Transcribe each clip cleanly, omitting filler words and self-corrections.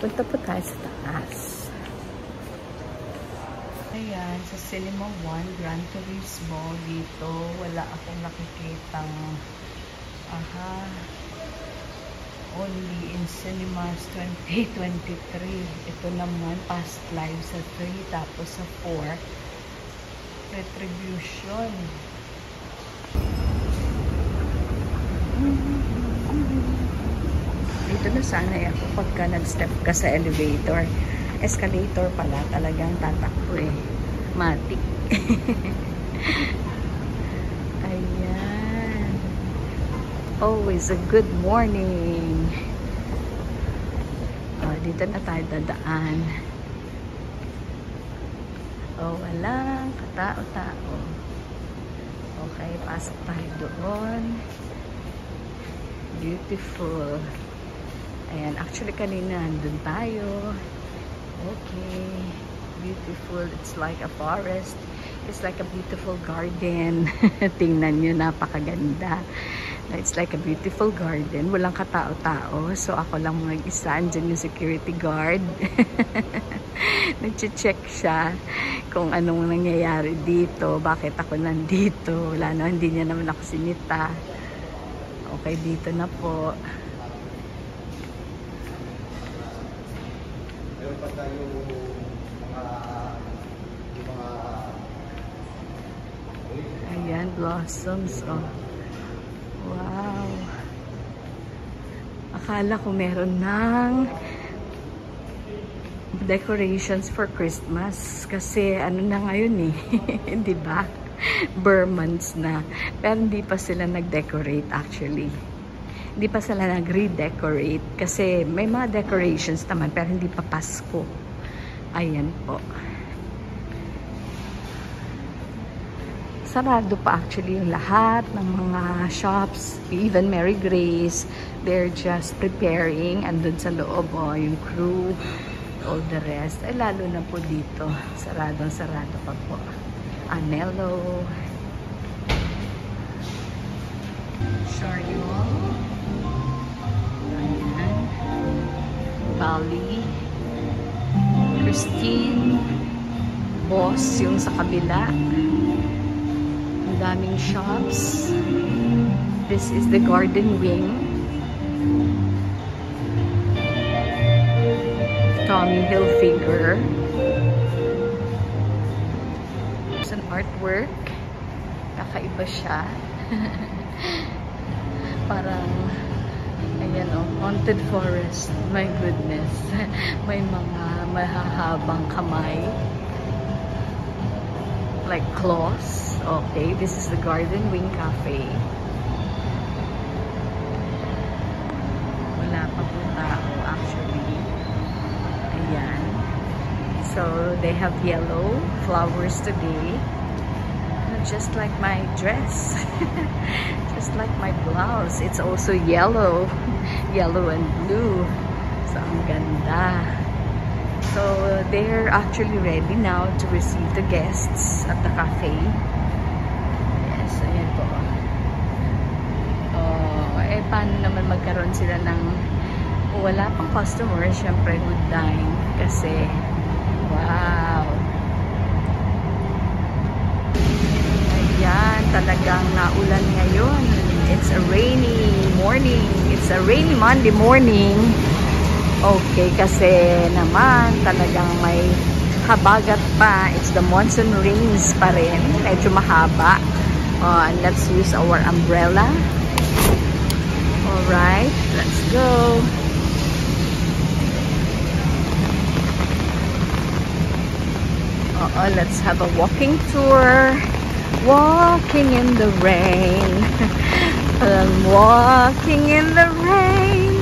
Punta po tayo sa taas. Ayan, sa Cinema 1, Gran Turismo. Dito, wala akong nakikitang only in cinemas 2023. Ito naman, past live sa 3, tapos sa 4, Retribution. Dito na sanay ako pagka nag-step ka sa elevator. Escalator pala, talagang tatakbo eh. Matik. Ayan. Always a good morning. Dito na tayo dadaan. Walang katao-tao. Okay, pasok tayo doon. Beautiful. Ayan, actually kanina andun tayo. Okay. Beautiful. It's like a forest. It's like a beautiful garden. Tingnan nyo, napakaganda. It's like a beautiful garden. Walang katao-tao. So, ako lang mag-isa. Andyan yung security guard. Nag-check siya kung anong nangyayari dito. Bakit ako nandito. Wala na, hindi niya naman ako sinita. Okay, dito na po. Ayan, blossoms. Oh. Wow. Akala ko meron ng decorations for Christmas. Kasi ano na ngayon eh. Di ba? Burr months na. Pero hindi pa sila nag-decorate actually. Hindi pa sila nag-redecorate. Kasi may mga decorations naman pero hindi pa Pasko. Ayan po. Sarado pa actually yung lahat ng mga shops. Even Mary Grace. They're just preparing. Andun sa loob yung crew. All the rest. Lalo na po dito. Saradong-sarado pa po. Anello. Chariot. Ayan. Bali. Christine. Boss yung sa kabila. Ang daming shops. This is the garden wing. Tommy Hilfiger. It's an artwork. Kakaiba siya. Parang, ayan haunted forest. My goodness. May mga mahahabang kamay. Like claws. Okay, this is the Garden Wing Cafe. Wala pa po tao actually. Ayan. So, they have yellow flowers today. Just like my dress. Just like my blouse. It's also yellow. Yellow and blue. So, ang ganda. So, they're actually ready now to receive the guests at the cafe. Yes, ayan po. Paano naman magkaroon sila ng wala pang customer, syempre would dine. Kasi, wow. Ayan, talagang naulan ngayon. It's a rainy morning. It's a rainy Monday morning. Okay, kasi naman talagang may habagat pa. It's the monsoon rains pa rin. Medyo mahaba. And let's use our umbrella. Alright, let's go. Let's have a walking tour. Walking in the rain. I'm walking in the rain.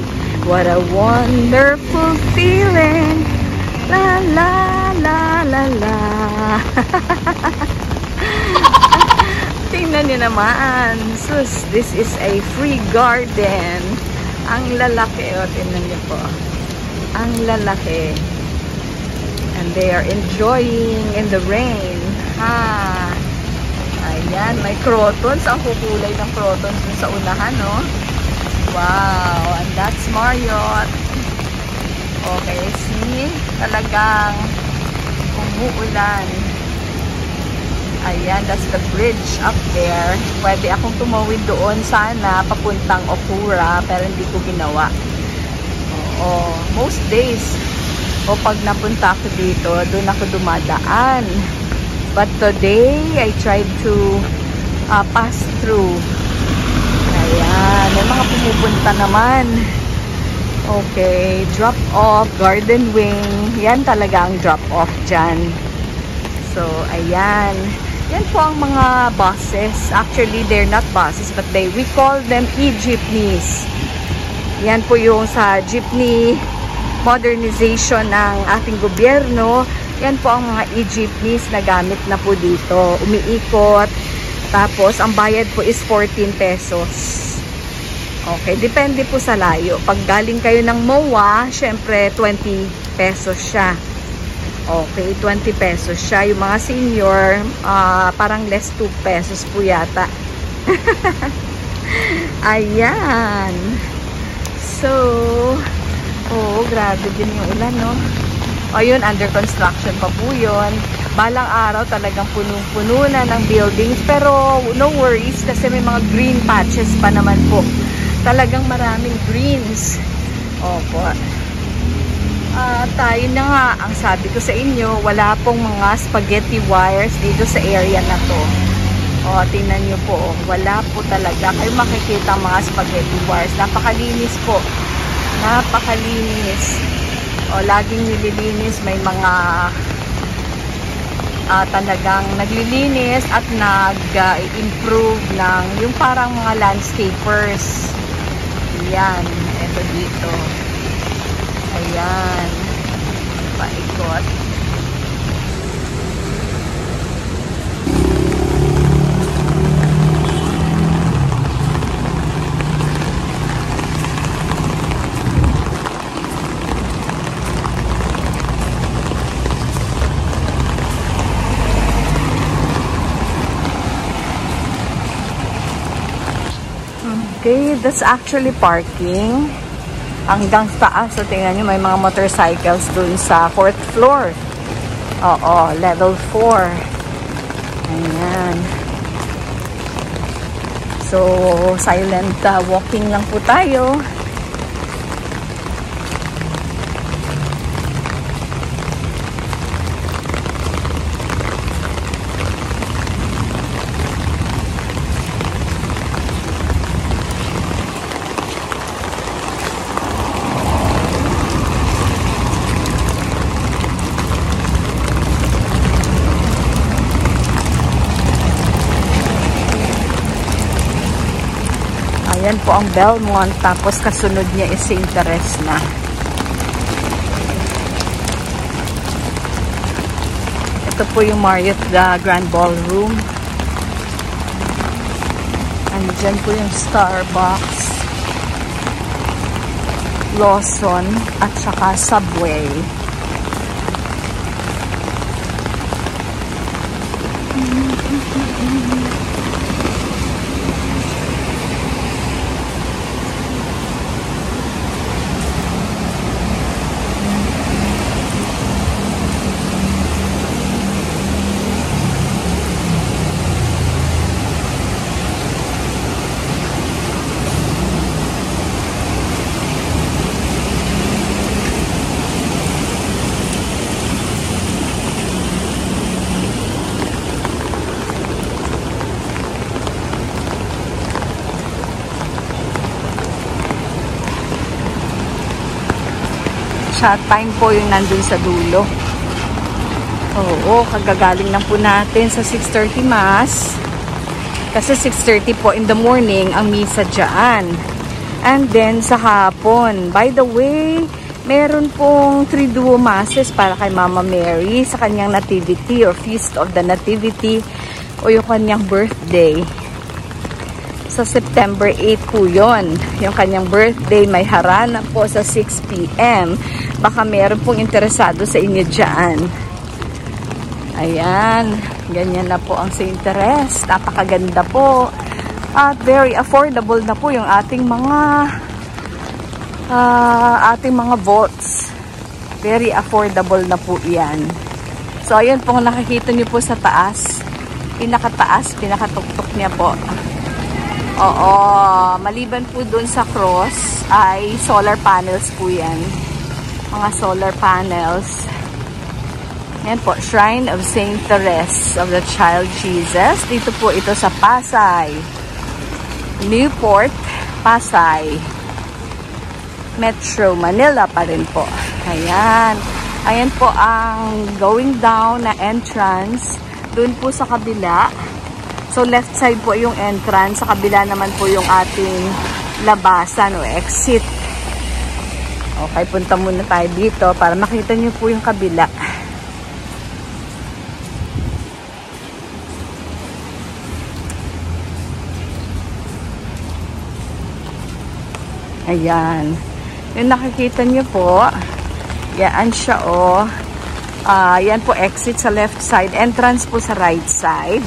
What a wonderful feeling. La la la la la. Tingnan niyo naman. Sus, this is a free garden. Ang lalaki. Tingnan niyo po. Ang lalaki. And they are enjoying in the rain. Ayan, may crotons. Ang kukulay ng crotons dun sa unahan, no? Wow, and that's Marriott. Okay, see? Talagang umuulan. Ayan, that's the bridge up there. Pwede akong tumawid doon sana papuntang Okura, pero hindi ko ginawa. Oo, most days o pag napunta ako dito, doon ako dumadaan. But today, I tried to pass through. Ayan, may mga pumupunta naman. Okay, drop off, garden wing. Yan talaga ang drop off dyan. So, ayan. Yan po ang mga buses. Actually, they're not buses, but we call them e-jeepneys. Yan po yung sa jeepney modernization ng ating gobyerno. Yan po ang mga e-jeepneys na gamit na po dito. Umiikot. Tapos, ang bayad po is 14 pesos. Okay, depende po sa layo. Pag galing kayo ng MOA, syempre 20 pesos siya. Okay, 20 pesos siya. Yung mga senior, parang less 2 pesos po yata. Ayan. So, oh, grabe din yung ulan, no? O yun, under construction pa po yun. Balang araw talagang punong-puno na ng buildings. Pero no worries kasi may mga green patches pa naman po. Talagang maraming greens. Opo. Tayo na nga, ang sabi ko sa inyo, wala pong mga spaghetti wires dito sa area na to. O, tingnan nyo po, wala po talaga. Kayo makikita mga spaghetti wires. Napakalinis po. Napakalinis. O, laging nililinis. May mga talagang naglilinis at nag-improve ng yung parang mga landscapers. Ayan, ito dito. Ayan. Paikot. Okay, that's actually parking. Hanggang taas. So, tingnan nyo, may mga motorcycles dun sa 4th floor. Oo, level 4. Ayan. So, silent walking lang po tayo. Ayan po ang Belmont, tapos kasunod niya is St. Teres na. Ito po yung Marriott Grand Ballroom. Andyan po yung Starbucks, Lawson, at saka Subway. Shot time po yung nandun sa dulo. Oo, kagagaling lang po natin sa 6:30 Mass. Kasi 6:30 po in the morning ang misa dyan. And then sa hapon. By the way, meron pong 3 duo masses para kay Mama Mary sa kanyang nativity or Feast of the Nativity o yung kanyang birthday. Sa September 8 po yun. Yung kanyang birthday, may harana po sa 6 p.m. Baka meron pong interesado sa inyo dyan. Ayan. Ganyan na po ang St. Teres. Napakaganda po. At very affordable na po yung ating mga vaults. Very affordable na po yan. So, ayun pong nakikita nyo po sa taas. Pinakataas, pinakatuktok niya po. Oo, maliban po dun sa cross, ay solar panels po yan. Mga solar panels. Yan po, Shrine of Saint Therese of the Child Jesus. Dito po ito sa Pasay. Newport, Pasay. Metro Manila pa rin po. Ayan. Ayan po ang going down na entrance. Doon po sa kabila. So, left side po yung entrance. Sa kabila naman po yung ating labasan o exit. Okay, punta muna tayo dito para makita nyo po yung kabila. Ayan. Yung nakikita nyo po, yan siya o. Yan po exit sa left side. Entrance po sa right side.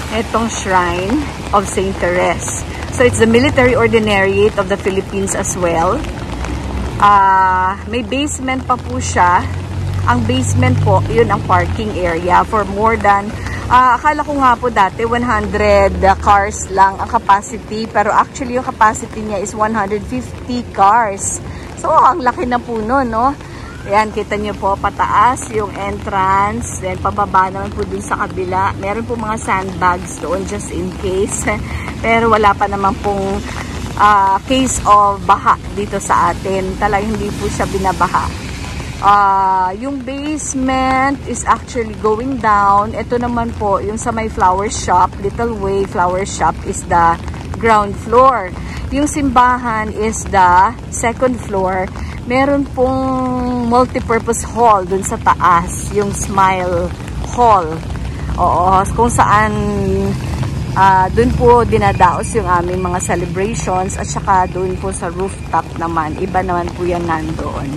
Itong Shrine of Saint Therese. So, it's the Military Ordinariate of the Philippines as well. May basement pa po siya. Ang basement po, yun ang parking area for more than, akala ko nga po dati 100 cars lang ang capacity, pero actually yung capacity niya is 150 cars. So, ang laki na po nun, no? Ayan, kita nyo po, pataas yung entrance. Then, pababa naman po dun sa kabila. Meron po mga sandbags doon just in case. Pero wala pa naman pong case of baha dito sa atin. Talagang hindi po siya binabaha. Yung basement is actually going down. Ito naman po, yung sa may flower shop, Little Way Flower Shop is the ground floor. Yung simbahan is the second floor. Meron pong multipurpose hall dun sa taas, yung Smile Hall. Oo, kung saan dun po dinadaos yung aming mga celebrations at saka dun po sa rooftop naman. Iba naman po yan nandoon.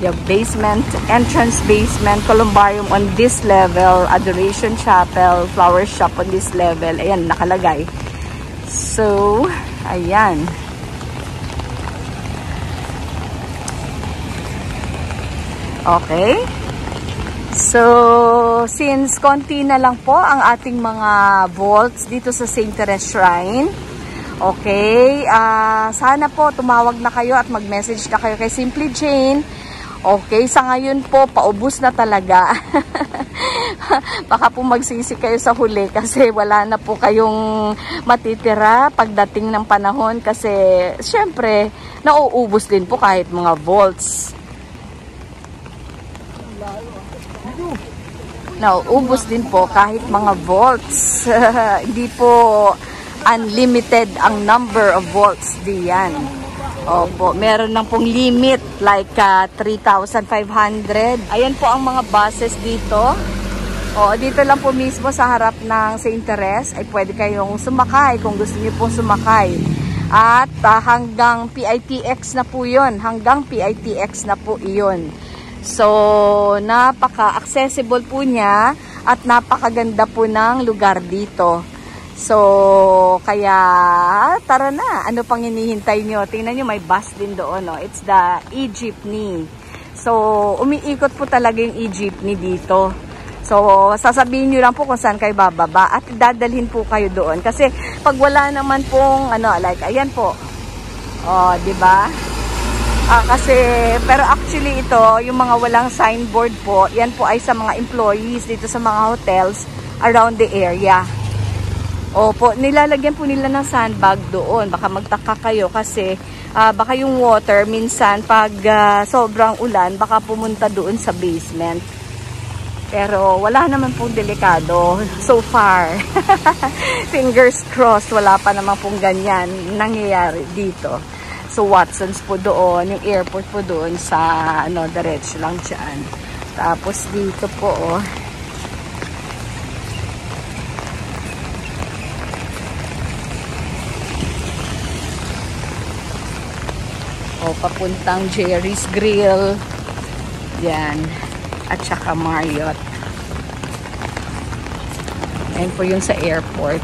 Yung basement, entrance basement, columbarium on this level, adoration chapel, flower shop on this level. Ayan, nakalagay. So, ayan. Okay. So, since konti na lang po ang ating mga vaults dito sa Saint Therese Shrine, okay, sana po tumawag na kayo at mag-message na kayo kay Simply Jane. Okay, sa ngayon po, paubos na talaga. Baka po magsisi kayo sa huli kasi wala na po kayong matitira pagdating ng panahon kasi syempre, nauubos din po kahit mga vaults. Nauubos din po kahit mga vaults. Hindi po unlimited ang number of vaults diyan. Opo, meron lang pong limit like 3,500. Ayan po ang mga buses dito. Dito lang po mismo sa harap ng Saint Therese ay pwede kayong sumakay kung gusto niyo pong sumakay. At hanggang PITX na po yun. Hanggang PITX na po iyon. So, napaka-accessible po niya at napakaganda po ng lugar dito. So, kaya tara na. Ano pang hinihintay nyo? Tingnan nyo, may bus din doon. No? It's the e-jeepney. So, umiikot po talaga yung e-jeepney dito. So, sasabihin nyo lang po kung saan kayo bababa at dadalhin po kayo doon. Kasi, pag wala naman pong, like, ayan po. Diba? Kasi, pero actually ito, yung mga walang signboard po, yan po ay sa mga employees dito sa mga hotels around the area. Opo, nilalagyan po nila ng sandbag doon. Baka magtaka kayo kasi baka yung water minsan pag sobrang ulan, baka pumunta doon sa basement. Pero wala naman pong delikado so far. Fingers crossed, wala pa naman pong ganyan nangyayari dito. So, Watson's po doon, yung airport po doon sa, diretso lang dyan. Tapos, dito po, papuntang Jerry's Grill. Yan. At saka Marriott. Ayan po yung sa airport.